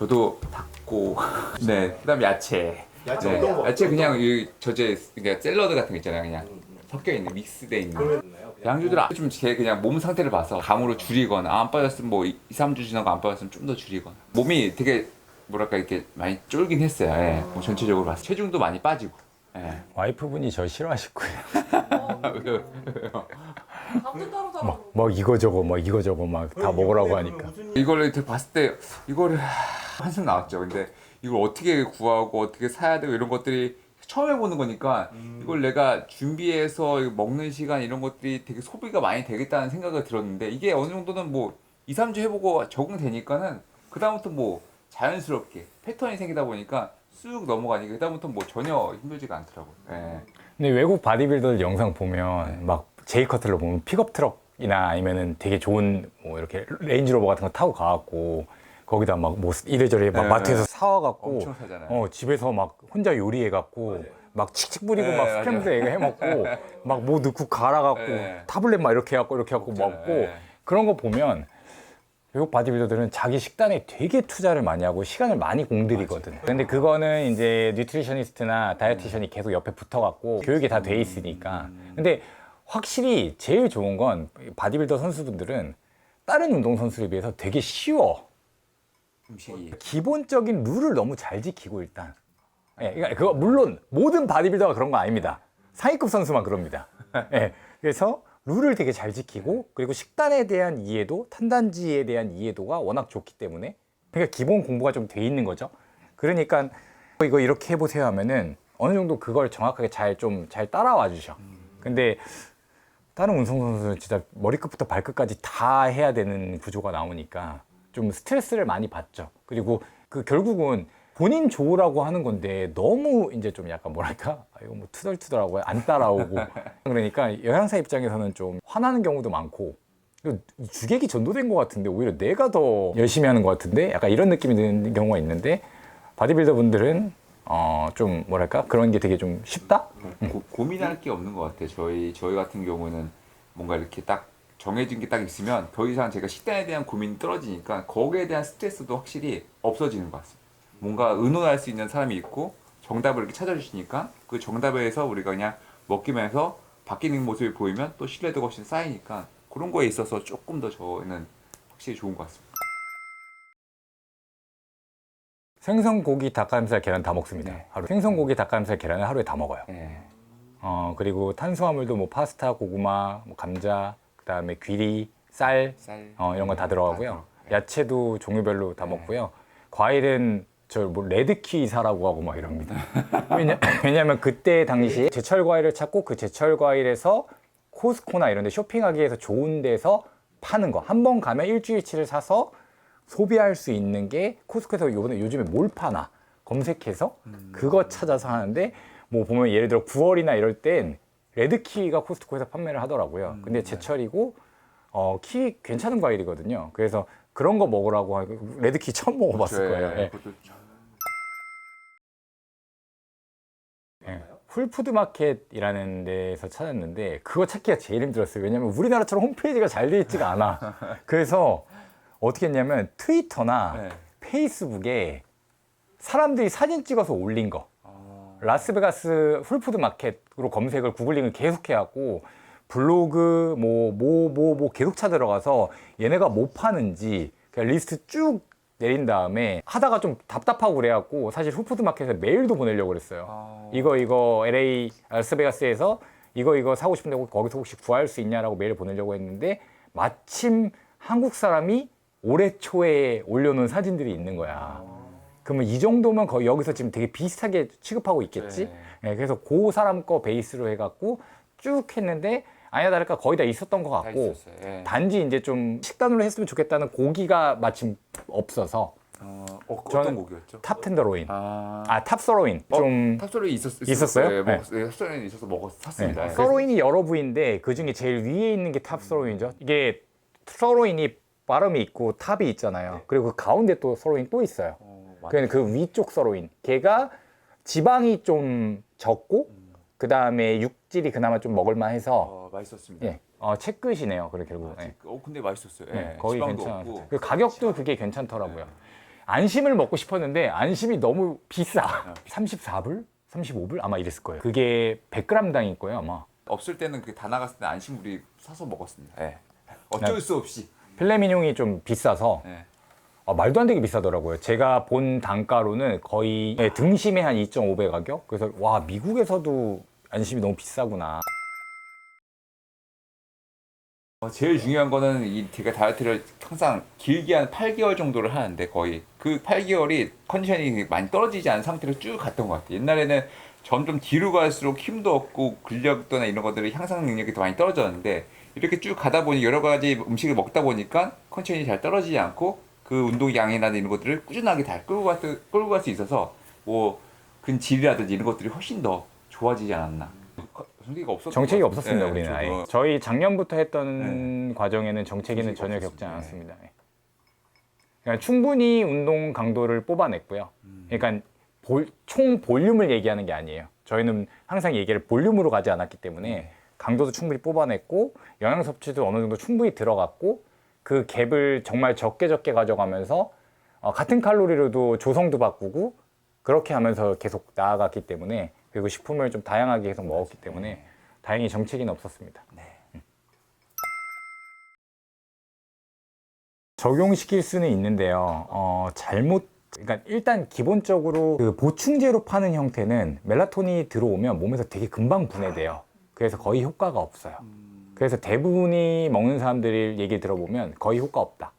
저도 닭고 네 그다음 야채. 야채 네. 어떤 거? 야채 그냥 이 저제 그러니까 샐러드 같은 거 있잖아요. 그냥 섞여 있는 믹스돼 있는. 그러나요? 양주들은 좀 제 그냥 몸 상태를 봐서 감으로 줄이거나 안 빠졌으면 뭐 2, 3주 지나고 안 빠졌으면 좀 더 줄이거나 몸이 되게 뭐랄까 이렇게 많이 쫄긴 했어요. 예. 뭐 전체적으로 봐서 체중도 많이 빠지고. 예. 와이프분이 저 싫어하실 거예요. 밥도 따로 따로. 막 이거저거 막 이거저거 막 다 먹으라고 하니까. 이거를 이렇게 봤을 때 이거를 한숨 나왔죠. 근데 이걸 어떻게 구하고 어떻게 사야 되고 이런 것들이 처음 해보는 거니까 이걸 내가 준비해서 먹는 시간 이런 것들이 되게 소비가 많이 되겠다는 생각을 들었는데 이게 어느 정도는 뭐 2, 3주 해보고 적응되니까는 그다음부터 뭐 자연스럽게 패턴이 생기다 보니까 쑥 넘어가니까 그다음부터 뭐 전혀 힘들지가 않더라고요. 예. 근데 외국 바디빌더들 영상 보면 막 제이 커틀러 보면 픽업 트럭이나 아니면은 되게 좋은 뭐 이렇게 레인지로버 같은 거 타고 가갖고 거기다 막 뭐 이래저래 막 네, 마트에서 네. 사와갖고 엄청 사잖아요. 집에서 막 혼자 요리해갖고 막 칙칙 뿌리고 네, 막 맞아요. 스크램블 에그 해먹고 막 뭐 넣고 갈아갖고 네. 타블렛 막 이렇게 해갖고 먹잖아요. 먹고 네. 그런 거 보면 외국 바디빌더들은 자기 식단에 되게 투자를 많이 하고 시간을 많이 공들이거든. 근데 그거는 이제 뉴트리셔니스트나 다이어티션이 계속 옆에 붙어갖고 교육이 다 돼 있으니까. 근데 확실히 제일 좋은 건 바디빌더 선수분들은 다른 운동 선수에 비해서 되게 쉬워. 음식이 기본적인 룰을 너무 잘 지키고 일단. 예, 그러니까 그거 물론 모든 바디빌더가 그런 거 아닙니다. 상위급 선수만 그럽니다. 예, 그래서 룰을 되게 잘 지키고 그리고 식단에 대한 이해도, 탄단지에 대한 이해도가 워낙 좋기 때문에 그러니까 기본 공부가 좀 돼 있는 거죠. 그러니까 이거 이렇게 해보세요 하면은 어느 정도 그걸 정확하게 잘 따라와 주셔. 근데 다른 운동선수는 진짜 머리끝부터 발끝까지 다 해야 되는 구조가 나오니까 좀 스트레스를 많이 받죠. 그리고 그 결국은 본인 좋으라고 하는 건데 너무 이제 좀 약간 뭐랄까 이거 뭐 투덜투덜하고 안 따라오고 그러니까 영양사 입장에서는 좀 화나는 경우도 많고 주객이 전도된 것 같은데 오히려 내가 더 열심히 하는 것 같은데 약간 이런 느낌이 드는 경우가 있는데 바디빌더 분들은 좀 뭐랄까 그런 게 되게 좀 쉽다? 고민할 게 없는 것 같아요. 저희 같은 경우는 뭔가 이렇게 딱 정해진 게 딱 있으면 더 이상 제가 식단에 대한 고민이 떨어지니까 거기에 대한 스트레스도 확실히 없어지는 것 같습니다. 뭔가 의논할 수 있는 사람이 있고 정답을 이렇게 찾아주시니까 그 정답에서 우리가 그냥 먹기만 해서 바뀌는 모습이 보이면 또 신뢰도가 훨씬 쌓이니까 그런 거에 있어서 조금 더 저는 확실히 좋은 것 같습니다. 생선, 고기, 닭가슴살, 계란 다 먹습니다. 네. 하루. 생선, 고기, 닭가슴살, 계란을 하루에 다 먹어요. 네. 그리고 탄수화물도 뭐 파스타, 고구마, 뭐 감자, 그다음에 귀리, 쌀, 쌀 이런 거 다 들어가고요. 네. 야채도 종류별로 다 네. 먹고요. 과일은 저 뭐 레드키 사라고 하고 막 이럽니다. 왜냐면 그때 당시에 제철 과일을 찾고 그 제철 과일에서 코스코나 이런 데 쇼핑하기 위해서 좋은 데서 파는 거. 한 번 가면 일주일치를 사서 소비할 수 있는 게 코스코에서 요즘에 뭘 파나 검색해서 그거 찾아서 하는데 뭐 보면 예를 들어 9월이나 이럴 땐 레드키가 코스트코에서 판매를 하더라고요. 근데 제철이고 키 괜찮은 과일이거든요. 그래서 그런 거 먹으라고 하고 레드키 처음 먹어봤을 거예요. 예. 그것도 참- 예. 풀푸드마켓이라는 데서 찾았는데 그거 찾기가 제일 힘들었어요. 왜냐면 우리나라처럼 홈페이지가 잘 돼 있지가 않아. 그래서 어떻게 했냐면 트위터나 네. 페이스북에 사람들이 사진 찍어서 올린 거 라스베가스 풀푸드마켓으로 검색을 구글링을 계속 해갖고 블로그 뭐 계속 찾아들어가서 얘네가 뭐 파는지 그냥 리스트 쭉 내린 다음에 하다가 좀 답답하고 그래갖고 사실 풀푸드마켓에 메일도 보내려고 그랬어요. 이거 LA 라스베가스에서 이거 사고 싶은데 거기서 혹시 구할 수 있냐라고 메일 보내려고 했는데 마침 한국 사람이 올해 초에 올려놓은 사진들이 있는 거야. 그러면 이 정도면 거의 여기서 지금 되게 비슷하게 취급하고 있겠지? 네. 네, 그래서 그 사람 거 베이스로 해갖고 쭉 했는데 아니나 다를까 거의 다 있었던 것 다 같고 있었어요. 예. 단지 이제 좀 식단으로 했으면 좋겠다는 고기가 마침 없어서 어떤 저는 곡이었죠? 탑 텐더로인 아, 탑 서로인 좀 탑소리 있었어요? 네, 네. 네, 탑소리는 있어서 샀습니다. 네. 서로인이 여러 부위인데 그 중에 제일 위에 있는 게 탑 서로인이죠. 이게 서로인이 바람이 있고 탑이 있잖아요. 그리고 그 가운데 또 서로인 또 있어요. 그 위쪽 서로인 걔가 지방이 좀 적고 그 다음에 육질이 그나마 좀 먹을만 해서 맛있었습니다. 예, 채끝이네요. 그래 결국 예. 근데 맛있었어요. 예, 예, 거의 지방도 괜찮아. 없고. 그 가격도 그게 괜찮더라고요. 안심을 먹고 싶었는데 안심이 너무 비싸. 34불? 35불? 아마 이랬을 거예요. 그게 100g당일 거예요 아마. 없을 때는 그게 다 나갔을 때 안심 우리 사서 먹었습니다. 예. 어쩔 수 없이. 필레미뇽이 좀 비싸서 예. 말도 안 되게 비싸더라고요. 제가 본 단가로는 거의 등심의 한 2.5배 가격? 그래서 와 미국에서도 안심이 너무 비싸구나. 제일 중요한 거는 제가 다이어트를 항상 길게 한 8개월 정도를 하는데 거의 그 8개월이 컨디션이 많이 떨어지지 않은 상태로 쭉 갔던 것 같아요. 옛날에는 점점 뒤로 갈수록 힘도 없고 근력도나 이런 것들이 향상 능력이 더 많이 떨어졌는데 이렇게 쭉 가다 보니 여러 가지 음식을 먹다 보니까 컨디션이 잘 떨어지지 않고 그 운동 양이나 이런 것들을 꾸준하게 잘 끌고 갈 수 있어서 뭐 근질이라든지 이런 것들이 훨씬 더 좋아지지 않았나. 정책이 없었습니다. 우리는 아예. 저도. 저희 작년부터 했던 과정에는 정체기는 전혀 겪지 않았습니다. 그러니까 충분히 운동 강도를 뽑아냈고요. 그러니까 총 볼륨을 얘기하는 게 아니에요. 저희는 항상 얘기를 볼륨으로 가지 않았기 때문에 강도도 충분히 뽑아냈고 영양 섭취도 어느 정도 충분히 들어갔고 그 갭을 정말 적게 가져가면서 같은 칼로리로도 조성도 바꾸고 그렇게 하면서 계속 나아갔기 때문에 그리고 식품을 좀 다양하게 계속 먹었기 때문에 다행히 정체기는 없었습니다. 적용시킬 수는 있는데요. 그러니까 일단 기본적으로 그 보충제로 파는 형태는 멜라토닌이 들어오면 몸에서 되게 금방 분해돼요. 그래서 거의 효과가 없어요. 그래서 대부분이 먹는 사람들이 얘기 들어보면 거의 효과 없다.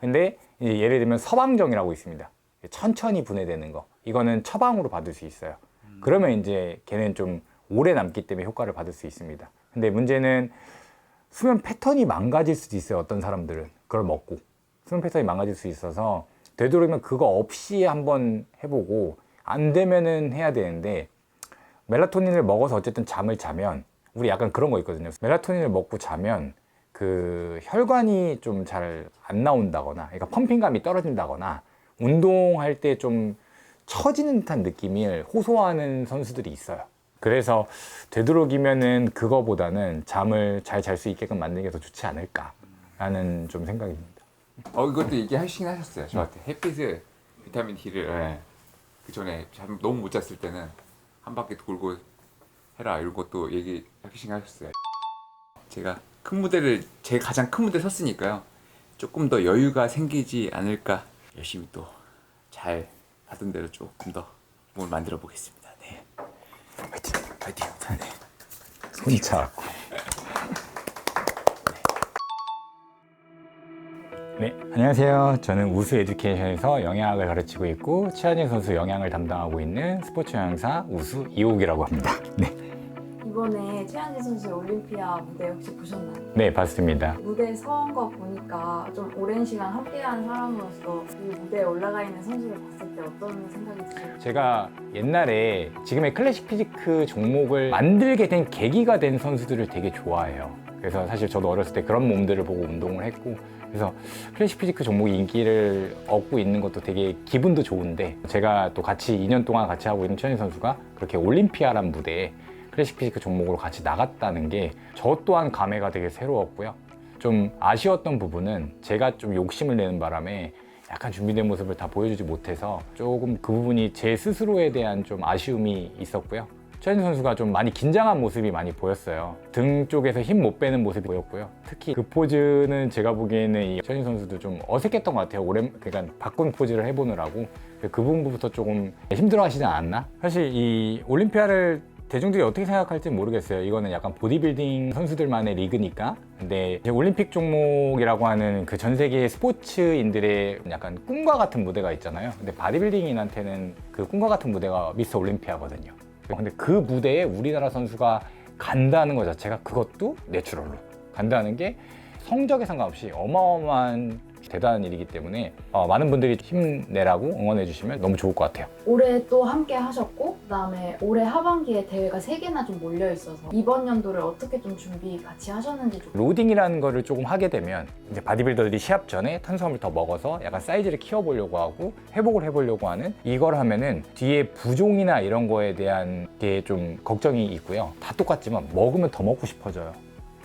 근데 이제 예를 들면 서방정이라고 있습니다. 천천히 분해되는 거. 이거는 처방으로 받을 수 있어요. 그러면 이제 걔는 좀 오래 남기 때문에 효과를 받을 수 있습니다. 근데 문제는 수면 패턴이 망가질 수도 있어요. 어떤 사람들은 그걸 먹고 수면 패턴이 망가질 수 있어서 되도록이면 그거 없이 한번 해보고 안 되면은 해야 되는데 멜라토닌을 먹어서 어쨌든 잠을 자면 우리 약간 그런 거 있거든요. 멜라토닌을 먹고 자면 그 혈관이 좀 잘 안 나온다거나 그러니까 펌핑감이 떨어진다거나 운동할 때 좀 처지는 듯한 느낌을 호소하는 선수들이 있어요. 그래서 되도록이면은 그거보다는 잠을 잘 잘 수 있게끔 만드는 게 더 좋지 않을까라는 좀 생각입니다. 이것도 얘기하시긴 하셨어요. 저한테 햇빛을 비타민 D를 그 전에 잠 너무 못 잤을 때는 한 바퀴 돌고 해라 이런 것도 얘기하시긴 하셨어요. 제가 제 가장 큰 무대 섰으니까요. 조금 더 여유가 생기지 않을까 열심히 또 잘 하던 대로 조금 더 몸을 만들어 보겠습니다. 네. 화이팅! 화이팅! 네. 손이 차갑고. 네, 안녕하세요. 저는 우수 에듀케이션에서 영양학을 가르치고 있고 최한일 선수 영양을 담당하고 있는 스포츠 영양사 우수 이옥이라고 합니다. 네, 이번에 최한지 선수의 올림피아 무대 혹시 보셨나요? 네 봤습니다. 무대에 선 거 보니까 좀 오랜 시간 함께한 사람으로서 이 무대에 올라가 있는 선수를 봤을 때 어떤 생각이 드세요? 제가 옛날에 지금의 클래식 피지크 종목을 만들게 된 계기가 된 선수들을 되게 좋아해요. 그래서 사실 저도 어렸을 때 그런 몸들을 보고 운동을 했고 그래서 클래식 피지크 종목이 인기를 얻고 있는 것도 되게 기분도 좋은데 제가 또 같이 2년 동안 같이 하고 있는 최현희 선수가 그렇게 올림피아란 무대에 클래식 피지크 종목으로 같이 나갔다는 게 저 또한 감회가 되게 새로웠고요. 좀 아쉬웠던 부분은 제가 좀 욕심을 내는 바람에 약간 준비된 모습을 다 보여주지 못해서 조금 그 부분이 제 스스로에 대한 좀 아쉬움이 있었고요. 최현희 선수가 좀 많이 긴장한 모습이 많이 보였어요. 등 쪽에서 힘 못 빼는 모습이 보였고요. 특히 그 포즈는 제가 보기에는 이 최현희 선수도 좀 어색했던 것 같아요. 그러니까 바꾼 포즈를 해보느라고 그 부분부터 조금 힘들어 하시지 않았나? 사실 이 올림피아를 대중들이 어떻게 생각할지 모르겠어요. 이거는 약간 보디빌딩 선수들만의 리그니까. 근데 이제 올림픽 종목이라고 하는 그 전 세계 스포츠인들의 약간 꿈과 같은 무대가 있잖아요. 근데 바디빌딩인한테는 그 꿈과 같은 무대가 미스터 올림피아거든요. 근데 그 무대에 우리나라 선수가 간다는 것 자체가 그것도 내추럴로 간다는 게 성적에 상관없이 어마어마한 대단한 일이기 때문에 많은 분들이 힘내라고 응원해 주시면 너무 좋을 것 같아요. 올해 또 함께 하셨고 그다음에 올해 하반기에 대회가 3개나 좀 몰려 있어서 이번 연도를 어떻게 좀 준비 같이 하셨는지 좀. 로딩이라는 거를 조금 하게 되면 이제 바디빌더들이 시합 전에 탄수화물 더 먹어서 약간 사이즈를 키워보려고 하고 회복을 해보려고 하는 이걸 하면은 뒤에 부종이나 이런 거에 대한 게 좀 걱정이 있고요. 다 똑같지만 먹으면 더 먹고 싶어져요.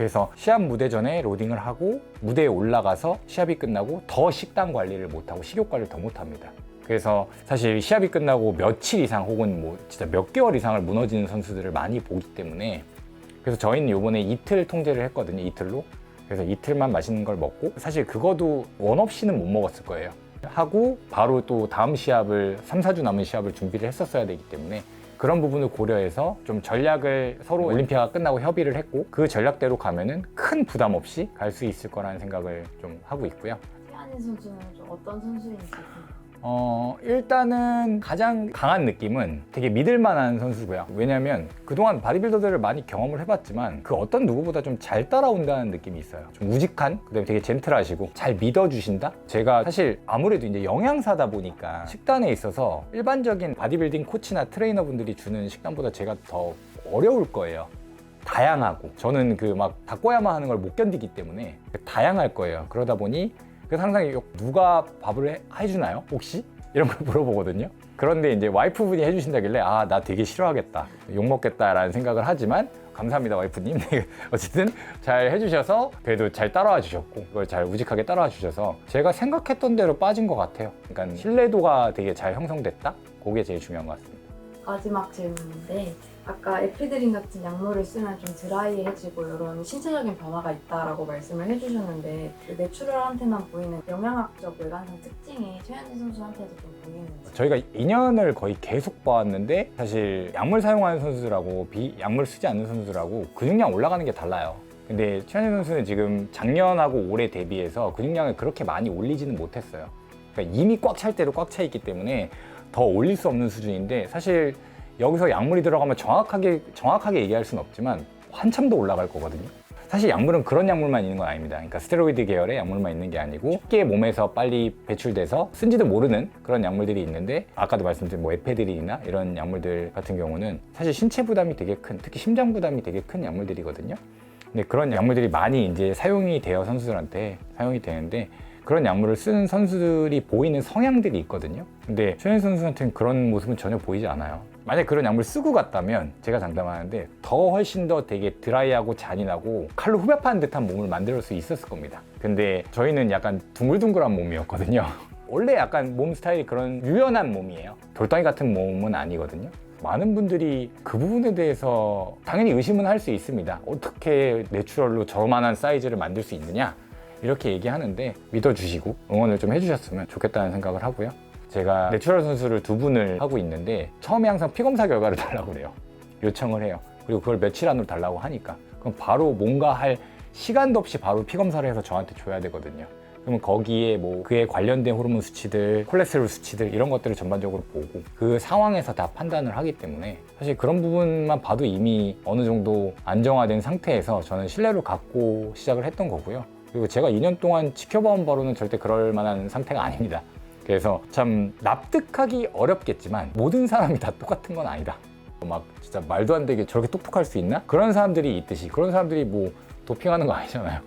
그래서 시합 무대 전에 로딩을 하고 무대에 올라가서 시합이 끝나고 더 식단 관리를 못하고 식욕 관리를 더 못합니다. 그래서 사실 시합이 끝나고 며칠 이상 혹은 뭐 진짜 몇 개월 이상을 무너지는 선수들을 많이 보기 때문에 그래서 저희는 요번에 이틀 통제를 했거든요. 이틀로. 그래서 이틀만 맛있는 걸 먹고 사실 그거도 원 없이는 못 먹었을 거예요. 하고 바로 또 다음 시합을 3, 4주 남은 시합을 준비를 했었어야 되기 때문에 그런 부분을 고려해서 좀 전략을 서로 올림피아가 끝나고 협의를 했고 그 전략대로 가면은 큰 부담 없이 갈 수 있을 거라는 생각을 좀 하고 있고요. 최한희 선수는 좀 어떤 선수인지 일단은 가장 강한 느낌은 되게 믿을만한 선수고요. 왜냐면 그동안 바디빌더들을 많이 경험을 해봤지만 그 어떤 누구보다 좀 잘 따라온다는 느낌이 있어요. 좀 우직한, 그다음에 되게 젠틀하시고 잘 믿어주신다? 제가 사실 아무래도 이제 영양사다 보니까 식단에 있어서 일반적인 바디빌딩 코치나 트레이너분들이 주는 식단보다 제가 더 어려울 거예요. 다양하고 저는 그 막 바꿔야만 하는 걸 못 견디기 때문에 다양할 거예요. 그러다 보니 그래서 항상 누가 밥을 해주나요? 혹시? 이런 걸 물어보거든요. 그런데 이제 와이프분이 해주신다길래 아, 나 되게 싫어하겠다. 욕먹겠다라는 생각을 하지만 감사합니다, 와이프님. 어쨌든 잘 해주셔서 그래도 잘 따라와 주셨고 그걸 잘 우직하게 따라와 주셔서 제가 생각했던 대로 빠진 것 같아요. 그러니까 신뢰도가 되게 잘 형성됐다? 그게 제일 중요한 것 같습니다. 마지막 질문인데 아까 에피드린 같은 약물을 쓰면 좀 드라이해지고 이런 신체적인 변화가 있다라고 말씀을 해주셨는데 그 내추럴한테만 보이는 영양학적 외관상 특징이 최현진 선수한테도 좀 보이는지 저희가 2년을 거의 계속 봐왔는데 사실 약물 사용하는 선수들하고 약물 쓰지 않는 선수들하고 근육량 올라가는 게 달라요. 근데 최현진 선수는 지금 작년하고 올해 대비해서 근육량을 그렇게 많이 올리지는 못했어요. 그러니까 이미 꽉 찰 대로 꽉 차 있기 때문에 더 올릴 수 없는 수준인데 사실 여기서 약물이 들어가면 정확하게 얘기할 수는 없지만 한참 더 올라갈 거거든요. 사실 약물은 그런 약물만 있는 건 아닙니다. 그러니까 스테로이드 계열의 약물만 있는 게 아니고 쉽게 몸에서 빨리 배출돼서 쓴지도 모르는 그런 약물들이 있는데 아까도 말씀드린 뭐 에페드린이나 이런 약물들 같은 경우는 사실 신체 부담이 되게 큰, 특히 심장 부담이 되게 큰 약물들이거든요. 근데 그런 약물들이 많이 이제 사용이 되어 선수들한테 사용이 되는데 그런 약물을 쓰는 선수들이 보이는 성향들이 있거든요. 근데 최현진 선수한테는 그런 모습은 전혀 보이지 않아요. 만약 그런 약물 쓰고 갔다면 제가 장담하는데 더 훨씬 더 되게 드라이하고 잔인하고 칼로 후벼파는 듯한 몸을 만들 수 있었을 겁니다. 근데 저희는 약간 둥글둥글한 몸이었거든요. 원래 약간 몸 스타일이 그런 유연한 몸이에요. 돌덩이 같은 몸은 아니거든요. 많은 분들이 그 부분에 대해서 당연히 의심은 할 수 있습니다. 어떻게 내추럴로 저만한 사이즈를 만들 수 있느냐? 이렇게 얘기하는데 믿어주시고 응원을 좀 해주셨으면 좋겠다는 생각을 하고요. 제가 내추럴 선수를 2분을 하고 있는데 처음에 항상 피검사 결과를 달라고 그래요. 요청을 해요. 그리고 그걸 며칠 안으로 달라고 하니까 그럼 바로 뭔가 할 시간도 없이 바로 피검사를 해서 저한테 줘야 되거든요. 그러면 거기에 뭐 그에 관련된 호르몬 수치들, 콜레스테롤 수치들 이런 것들을 전반적으로 보고 그 상황에서 다 판단을 하기 때문에 사실 그런 부분만 봐도 이미 어느 정도 안정화된 상태에서 저는 신뢰를 갖고 시작을 했던 거고요. 그리고 제가 2년 동안 지켜본 바로는 절대 그럴 만한 상태가 아닙니다. 그래서 참 납득하기 어렵겠지만 모든 사람이 다 똑같은 건 아니다. 막 진짜 말도 안 되게 저렇게 똑똑할 수 있나? 그런 사람들이 있듯이 그런 사람들이 뭐 도핑하는 거 아니잖아요.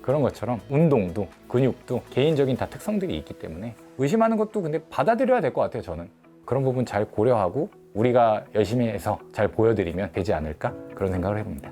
그런 것처럼 운동도 근육도 개인적인 다 특성들이 있기 때문에 의심하는 것도 근데 받아들여야 될 것 같아요. 저는 그런 부분 잘 고려하고 우리가 열심히 해서 잘 보여드리면 되지 않을까 그런 생각을 해봅니다.